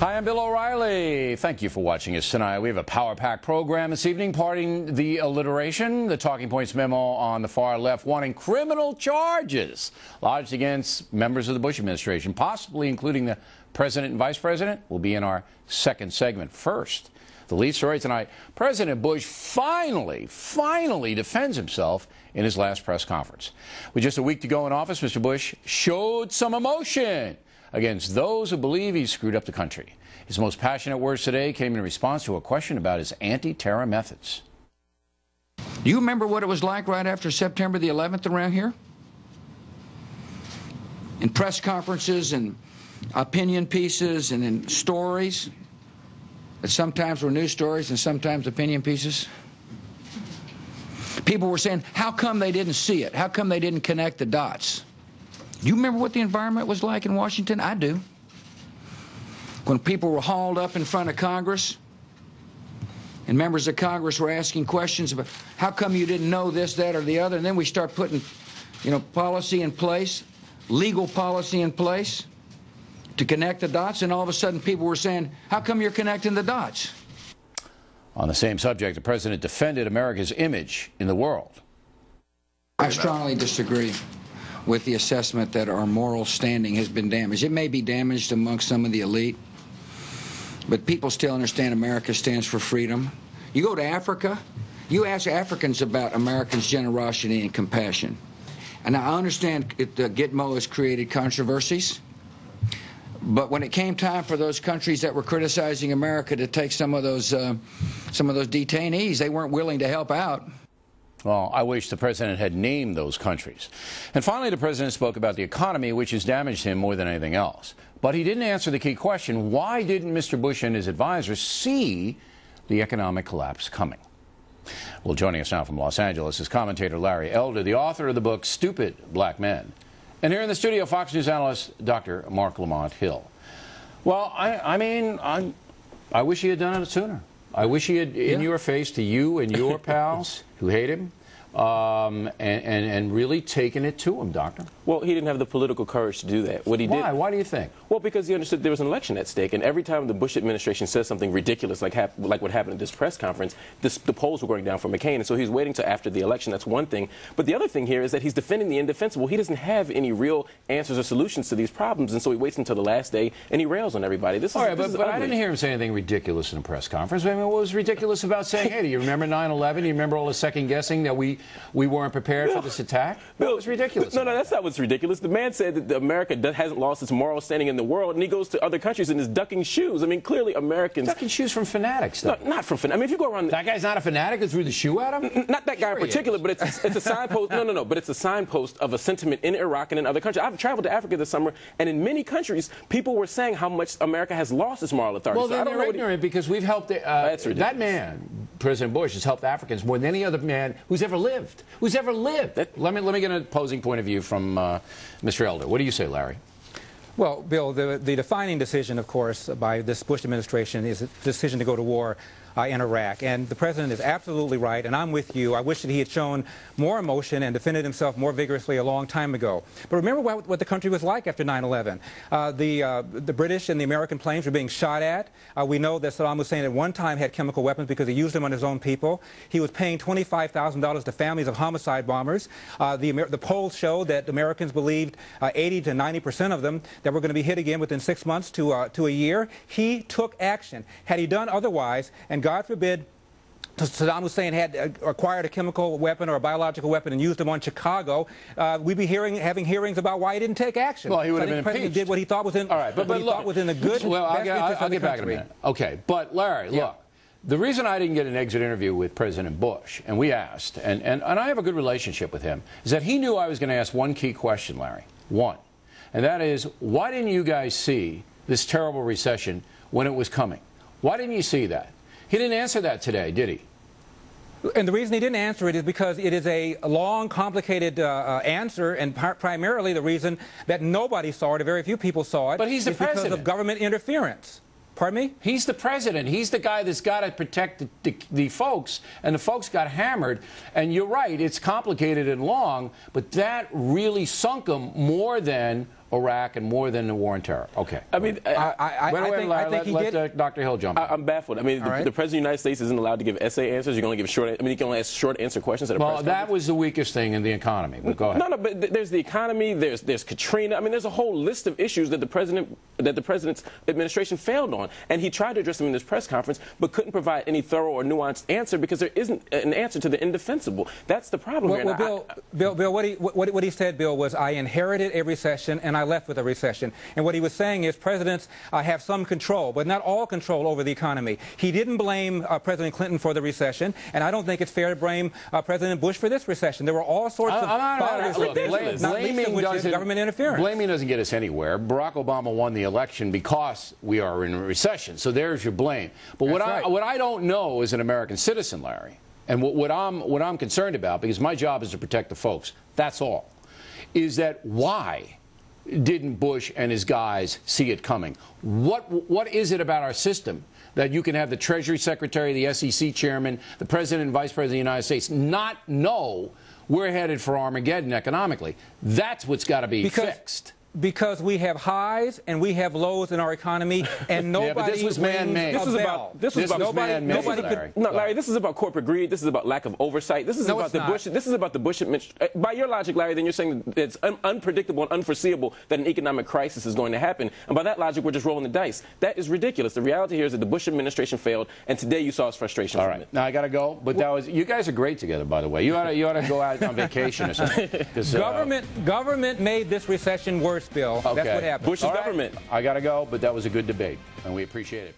Hi, I'm Bill O'Reilly. Thank you for watching us tonight. We have a power-packed program this evening, parting the alliteration, the talking points memo on the far left wanting criminal charges lodged against members of the Bush administration, possibly including the president and vice president, will be in our second segment. First, the lead story tonight, President Bush finally defends himself in his last press conference. With just a week to go in office, Mr. Bush showed some emotion against those who believe he screwed up the country. His most passionate words today came in response to a question about his anti-terror methods. Do you remember what it was like right after September the 11th around here? In press conferences and opinion pieces and in stories that sometimes were news stories and sometimes opinion pieces. People were saying, how come they didn't see it? How come they didn't connect the dots? Do you remember what the environment was like in Washington? I do. When people were hauled up in front of Congress and members of Congress were asking questions about how come you didn't know this, that, or the other, and then we start putting, policy in place, legal policy in place to connect the dots, and all of a sudden people were saying, how come you're connecting the dots? On the same subject, the president defended America's image in the world. I strongly disagree with the assessment that our moral standing has been damaged. It may be damaged amongst some of the elite, but people still understand America stands for freedom. You go to Africa, you ask Africans about Americans' generosity and compassion. And I understand Gitmo has created controversies, but when it came time for those countries that were criticizing America to take some of those detainees, they weren't willing to help out. Well, I wish the president had named those countries. And finally, the president spoke about the economy, which has damaged him more than anything else. But he didn't answer the key question: why didn't Mr. Bush and his advisors see the economic collapse coming? Well, joining us now from Los Angeles is commentator Larry Elder, the author of the book Stupid Black Men. And here in the studio, Fox News analyst Dr. Marc Lamont Hill. Well, I wish he had done it sooner. I wish he had, in your face, to you and your pals who hate him, and really taken it to him, Doctor. Well, he didn't have the political courage to do that. What he did. Why? Why do you think? Well, because he understood there was an election at stake, and every time the Bush administration says something ridiculous, like what happened at this press conference, the polls were going down for McCain, and so he was waiting till after the election. That's one thing. But the other thing here is that he's defending the indefensible. He doesn't have any real answers or solutions to these problems, and so he waits until the last day and he rails on everybody. This is, all right, this but I didn't hear him say anything ridiculous in a press conference. I mean, what was ridiculous about saying, hey, do you remember 9/11? Do you remember all the second guessing that we weren't prepared for this attack? What was ridiculous? No, that's not what's ridiculous. The man said that America hasn't lost its moral standing in the world, and he goes to other countries and is ducking shoes. I mean, clearly Americans... Ducking shoes from fanatics, though. No, not from fanatics. I mean, if you go around... That guy's not a fanatic that threw the shoe at him? Not that guy in particular, but it's a signpost... No, but it's a signpost of a sentiment in Iraq and in other countries. I've traveled to Africa this summer, and in many countries, people were saying how much America has lost its moral authority. Well, they're ignorant because we've helped... that man, President Bush, has helped Africans more than any other man who's ever lived. Let me get an opposing point of view from Mr. Elder. What do you say, Larry? Well, Bill, the defining decision, of course, by this Bush administration is the decision to go to war in Iraq. And the president is absolutely right, and I'm with you. I wish that he had shown more emotion and defended himself more vigorously a long time ago. But remember what the country was like after 9/11. The British and the American planes were being shot at. We know that Saddam Hussein at one time had chemical weapons because he used them on his own people. He was paying $25,000 to families of homicide bombers. The polls showed that Americans believed 80 to 90% of them that were going to be hit again within 6 months to a year. He took action. Had he done otherwise, and God forbid Saddam Hussein had acquired a chemical weapon or a biological weapon and used them on Chicago, we'd be having hearings about why he didn't take action. Well, he would have been impeached. Did what he thought was in. All right, but look, within the good. Well, I'll get back in a minute. Okay, but Larry, look. The reason I didn't get an exit interview with President Bush, and we asked, and I have a good relationship with him, is that he knew I was going to ask one key question, Larry. One. And that is, why didn't you guys see this terrible recession when it was coming? Why didn't you see that? He didn't answer that today, did he? And the reason he didn't answer it is because it is a long, complicated answer, and primarily the reason that nobody saw it, or very few people saw it, but he's the president. Because of government interference. Pardon me? He's the president. He's the guy that's got to protect the folks, and the folks got hammered. And you're right, it's complicated and long, but that really sunk him more than Iraq and more than the war on terror. Okay. I mean, I think he did. Let Dr. Hill jump in. I'm baffled. I mean, the President of the United States isn't allowed to give essay answers. You're going to give short. I mean, you can only ask short answer questions at a press conference. Well, that was the weakest thing in the economy. But go ahead. No, but there's the economy. There's Katrina. I mean, there's a whole list of issues that the president's administration failed on, and he tried to address them in this press conference, but couldn't provide any thorough or nuanced answer because there isn't an answer to the indefensible. That's the problem here. Well, Bill, what he said, Bill, was I inherited a recession and I left with a recession. And what he was saying is presidents have some control, but not all control over the economy. He didn't blame President Clinton for the recession, and I don't think it's fair to blame President Bush for this recession. There were all sorts of factors, not least of which is government interference. Blaming doesn't get us anywhere. Barack Obama won the election because we are in a recession. So there's your blame. But what I don't know as an American citizen, Larry, and what I'm concerned about, because my job is to protect the folks, that's all, is that why didn't Bush and his guys see it coming? What is it about our system that you can have the Treasury Secretary, the SEC Chairman, the President and Vice President of the United States not know we're headed for Armageddon economically? That's what's got to be fixed. Because we have highs and we have lows in our economy, and nobody. Yeah, but this was man-made. This is about man-made. No, Larry. This is about corporate greed. This is about lack of oversight. This is about the Bush. This is about the Bush administration. By your logic, Larry, then you're saying that it's unpredictable and unforeseeable that an economic crisis is going to happen, and by that logic, we're just rolling the dice. That is ridiculous. The reality here is that the Bush administration failed, and today you saw his frustration. All right, now I got to go. But that was. You guys are great together, by the way. You ought to go out on vacation or something. Government made this recession worse, Bill. Okay. That's what happened. Bush's government. I got to go, but that was a good debate, and we appreciate it.